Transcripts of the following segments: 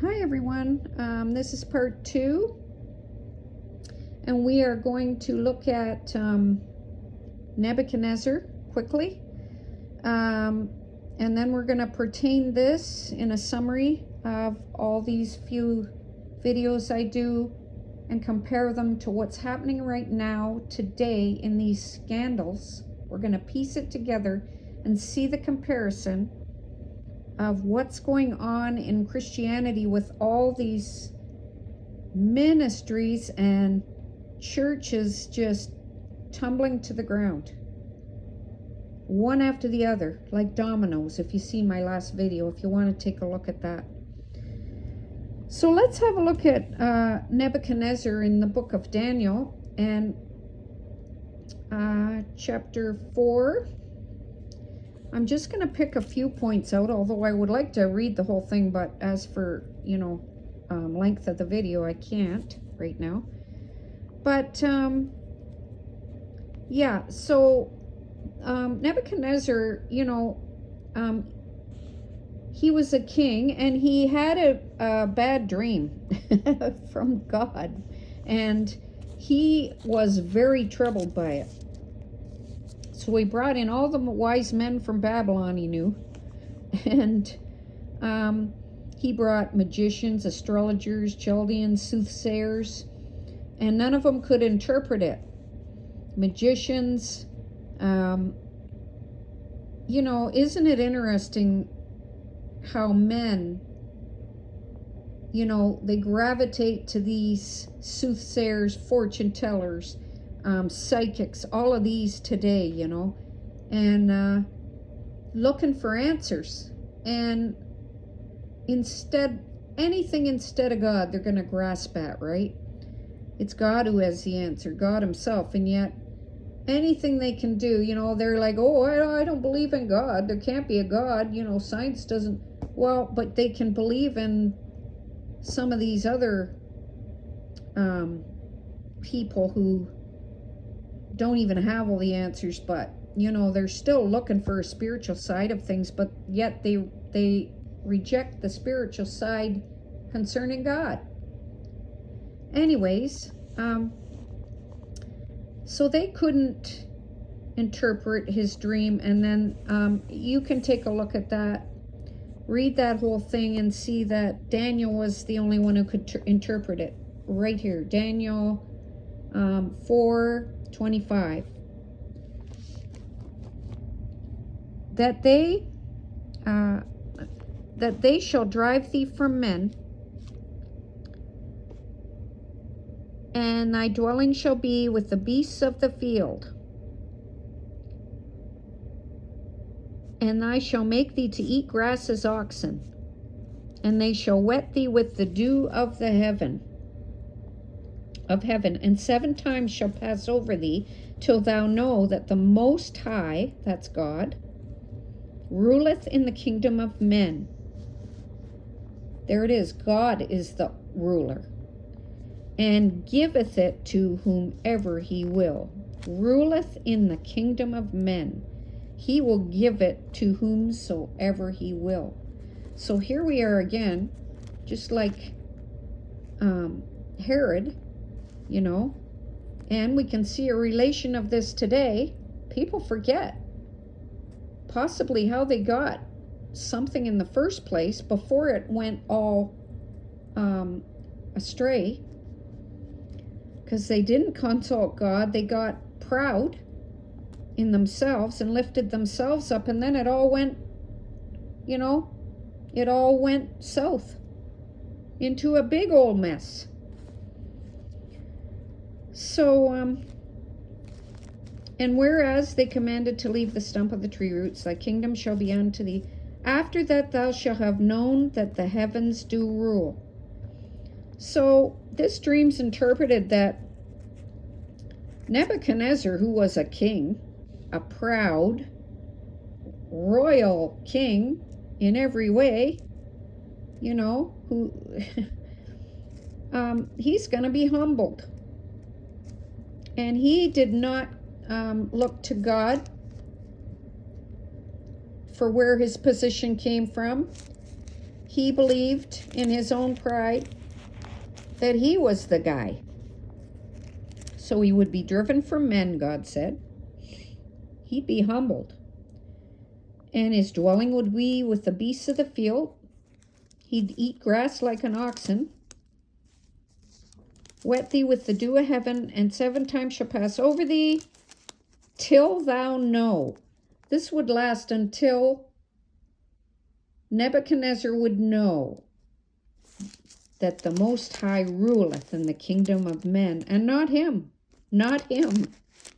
Hi everyone, this is part 2, and we are going to look at Nebuchadnezzar quickly, and then we're going to pertain this in a summary of all these few videos I do and compare them to what's happening right now today in these scandals. We're going to piece it together and see the comparison of what's going on in Christianity with all these ministries and churches just tumbling to the ground, one after the other, like dominoes. If you see my last video, if you want to take a look at that. So let's have a look at Nebuchadnezzar in the book of Daniel, and chapter 4. I'm just going to pick a few points out, although I would like to read the whole thing, but as for, length of the video, I can't right now. But, yeah, so Nebuchadnezzar, he was a king, and he had a bad dream from God, and he was very troubled by it. So he brought in all the wise men from Babylon he knew, and he brought magicians, astrologers, Chaldeans, soothsayers, and none of them could interpret it. Magicians, isn't it interesting how men, they gravitate to these soothsayers, fortune tellers, psychics, all of these today, and looking for answers. And anything instead of God, they're going to grasp at, right? It's God who has the answer, God himself. And yet anything they can do, they're like, oh, I don't believe in God. There can't be a God. Science doesn't. Well, but they can believe in some of these other people who don't even have all the answers, but they're still looking for a spiritual side of things, but yet they reject the spiritual side concerning God. Anyways, so they couldn't interpret his dream, and then you can take a look at that, read that whole thing, and see that Daniel was the only one who could interpret it. Right here, Daniel 4:25. That they shall drive thee from men, and thy dwelling shall be with the beasts of the field, and I shall make thee to eat grass as oxen, and they shall wet thee with the dew of the heaven, and 7 times shall pass over thee, till thou know that the Most High, that's God, ruleth in the kingdom of men. There it is. God is the ruler, and giveth it to whomever he will. Ruleth in the kingdom of men. He will give it to whomsoever he will. So here we are again, just like Herod, and we can see a relation of this today. People forget possibly how they got something in the first place before it went all astray, because they didn't consult God. They got proud in themselves and lifted themselves up, and then it all went, it all went south into a big old mess. So, and whereas they commanded to leave the stump of the tree roots, thy kingdom shall be unto thee. After that thou shalt have known that the heavens do rule. So this dream's interpreted that Nebuchadnezzar, who was a king, a proud, royal king in every way, who he's going to be humbled. And he did not look to God for where his position came from. he believed in his own pride that he was the guy. So he would be driven from men, God said. He'd be humbled. And his dwelling would be with the beasts of the field. He'd eat grass like an oxen. Wet thee with the dew of heaven, and 7 times shall pass over thee, till thou know. This would last until Nebuchadnezzar would know that the Most High ruleth in the kingdom of men, and not him,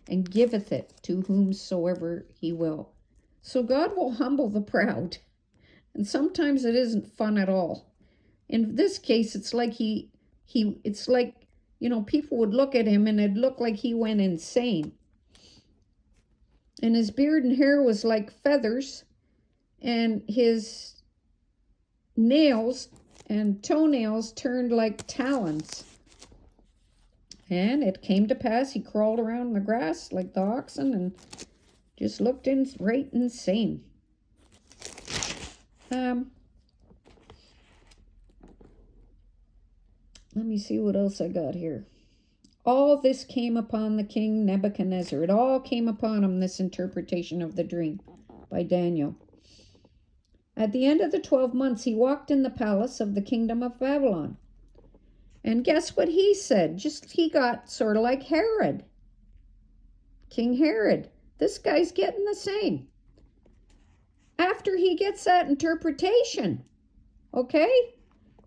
and giveth it to whomsoever he will. So God will humble the proud, and sometimes it isn't fun at all. In this case, it's like it's like, people would look at him and it'd look like he went insane. And his beard and hair was like feathers, and his nails and toenails turned like talons. And it came to pass, he crawled around in the grass like the oxen and just looked right insane. Let me see what else I got here. All this came upon the king Nebuchadnezzar. It all came upon him, this interpretation of the dream by Daniel. At the end of the 12 months, he walked in the palace of the kingdom of Babylon. And guess what he said? He got sort of like Herod. King Herod. This guy's getting the same. After he gets that interpretation, okay?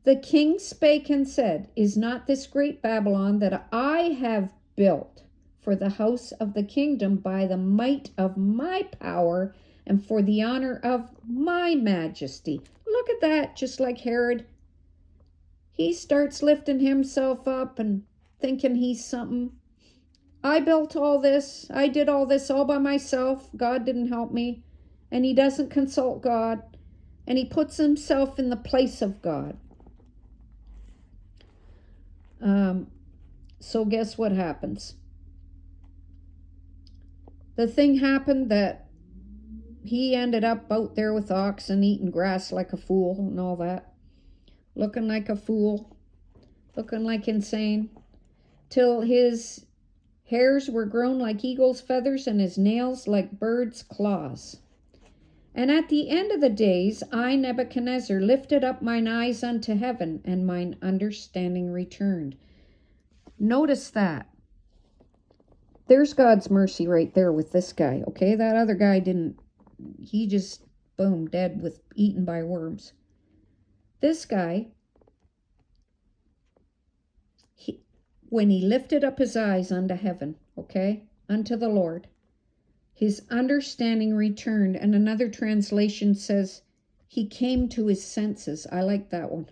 The king spake and said, Is not this great Babylon that I have built for the house of the kingdom by the might of my power and for the honor of my majesty? Look at that, just like Herod. He starts lifting himself up and thinking he's something. I built all this. I did all this all by myself. God didn't help me. And he doesn't consult God. And he puts himself in the place of God. So guess what happens? The thing happened that he ended up out there with oxen, eating grass like a fool and all that. Looking like a fool. Looking like insane. Till his hairs were grown like eagle's feathers and his nails like bird's claws. And at the end of the days, I, Nebuchadnezzar, lifted up mine eyes unto heaven, and mine understanding returned. Notice that. There's God's mercy right there with this guy, okay? That other guy didn't, he just, boom, dead with eaten by worms. This guy, when he lifted up his eyes unto heaven, okay, unto the Lord, his understanding returned. And another translation says he came to his senses. I like that one.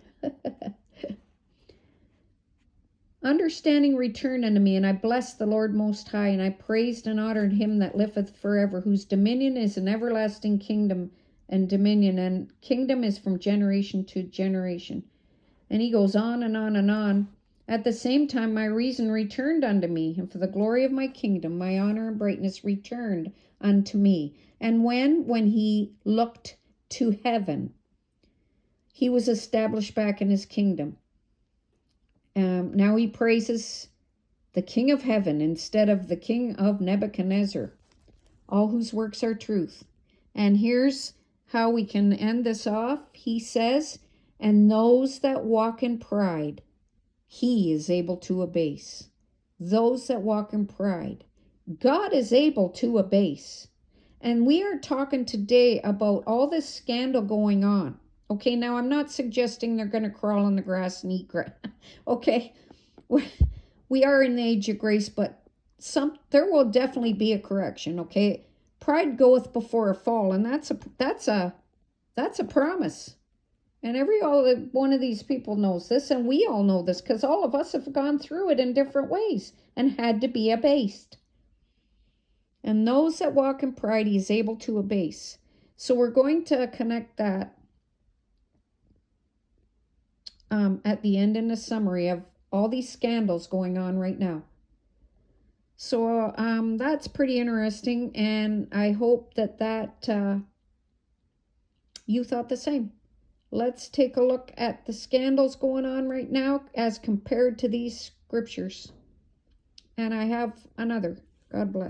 Understanding returned unto me, and I blessed the Lord Most High, and I praised and honored him that liveth forever, whose dominion is an everlasting kingdom and dominion, and kingdom is from generation to generation. And he goes on and on and on. At the same time, my reason returned unto me, and for the glory of my kingdom, my honor and brightness returned unto me. And when he looked to heaven, he was established back in his kingdom. Now he praises the King of heaven instead of the king of Nebuchadnezzar, all whose works are truth. And here's how we can end this off. He says, and those that walk in pride, he is able to abase. Those that walk in pride, God is able to abase. And we are talking today about all this scandal going on. Okay, now I'm not suggesting they're going to crawl in the grass and eat grass. Okay, we are in the age of grace, but there will definitely be a correction. Okay, pride goeth before a fall, and that's a promise. And all one of these people knows this, and we all know this because all of us have gone through it in different ways and had to be abased. And those that walk in pride, he is able to abase. So we're going to connect that at the end in a summary of all these scandals going on right now. So that's pretty interesting, and I hope that you thought the same. let's take a look at the scandals going on right now as compared to these scriptures. And I have another. God bless.